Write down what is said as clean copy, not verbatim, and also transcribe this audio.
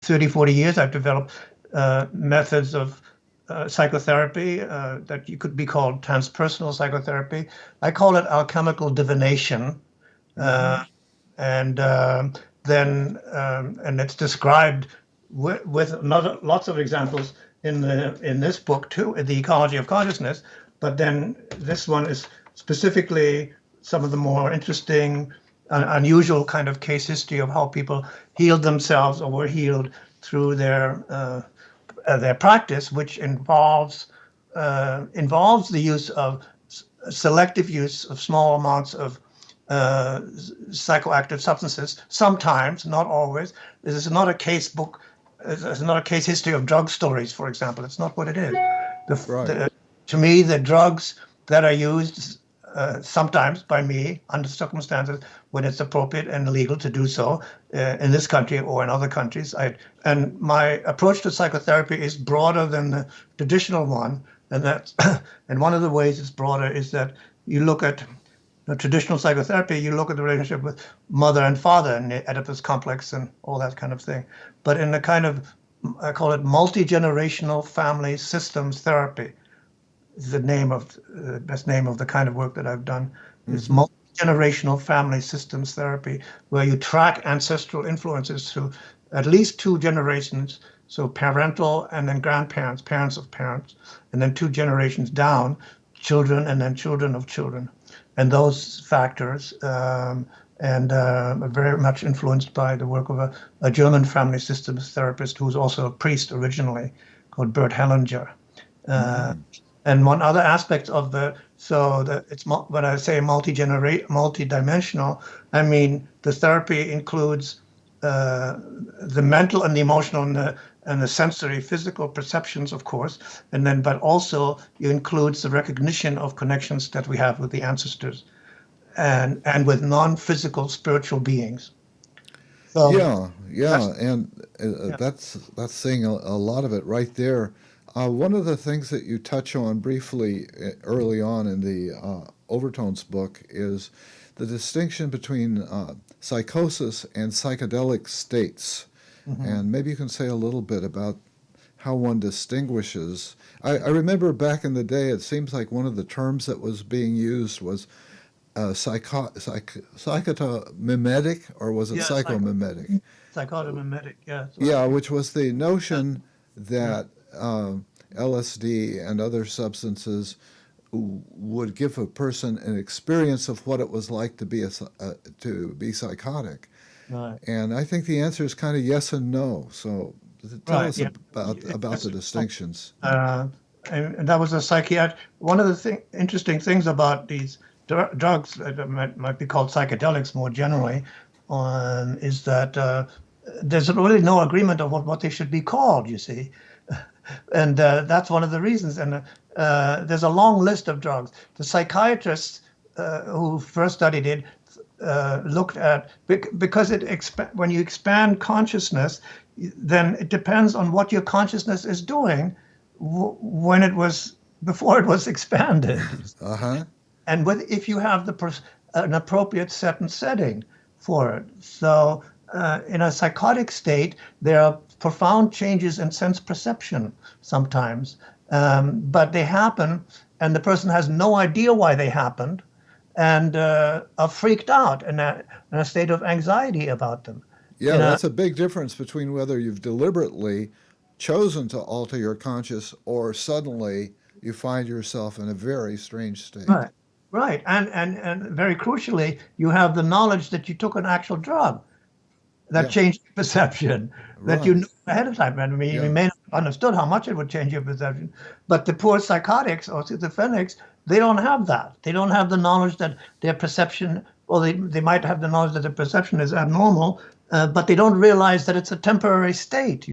30, 40 years, I've developed methods of psychotherapy that you could be called transpersonal psychotherapy. I call it alchemical divination. And then and it's described with lots of examples in this book too, The Ecology of Consciousness. But then this one is specifically some of the more interesting, unusual kind of case history of how people healed themselves or were healed through their practice, which involves the use of selective use of small amounts of psychoactive substances. Sometimes, not always. This is not a case book. It's not a case history of drug stories, for example. It's not what it is. To me, the drugs that are used sometimes by me under circumstances when it's appropriate and legal to do so in this country or in other countries. And my approach to psychotherapy is broader than the traditional one. And one of the ways it's broader is that you look at traditional psychotherapy, you look at the relationship with mother and father and the Oedipus complex and all that kind of thing. But in a kind of, I call it multi-generational family systems therapy, is the best name of the kind of work that I've done. It's multi-generational family systems therapy, where you track ancestral influences through at least 2 generations. So parental and then grandparents, parents of parents, and then 2 generations down, children and then children of children. And those factors are very much influenced by the work of a German family systems therapist who was also a priest originally, called Bert Hellinger. And one other aspect of when I say multi-dimensional, I mean the therapy includes the mental and the emotional and the sensory physical perceptions, of course, but also it includes the recognition of connections that we have with the ancestors and with non-physical spiritual beings. So, that's saying a lot of it right there. One of the things that you touch on briefly early on in the Overtones book is the distinction between psychosis and psychedelic states. And maybe you can say a little bit about how one distinguishes. I remember back in the day, it seems like one of the terms that was being used was psychotomimetic, or was it psychomimetic? Psychotomimetic, yes. Yeah, which was the notion that LSD and other substances would give a person an experience of what it was like to be psychotic. Right. And I think the answer is kind of yes and no. So tell us about the distinctions. And that was a psychiatric. One of the interesting things about these drugs that might be called psychedelics more generally is that there's really no agreement of what they should be called, you see. And that's one of the reasons. And there's a long list of drugs. The psychiatrists who first studied it looked at, because when you expand consciousness, then it depends on what your consciousness is doing before it was expanded. And if you have an appropriate set and setting for it. So in a psychotic state, there are profound changes in sense perception sometimes, but they happen and the person has no idea why they happened, and are freaked out in a state of anxiety about them. Yeah, that's a big difference between whether you've deliberately chosen to alter your conscious or suddenly you find yourself in a very strange state. Right. And very crucially, you have the knowledge that you took an actual drug that changed your perception, that you knew ahead of time. I mean, you may not have understood how much it would change your perception, but the poor psychotics or schizophrenics, they don't have that. They don't have the knowledge that their perception, well, they might have the knowledge that their perception is abnormal, but they don't realize that it's a temporary state.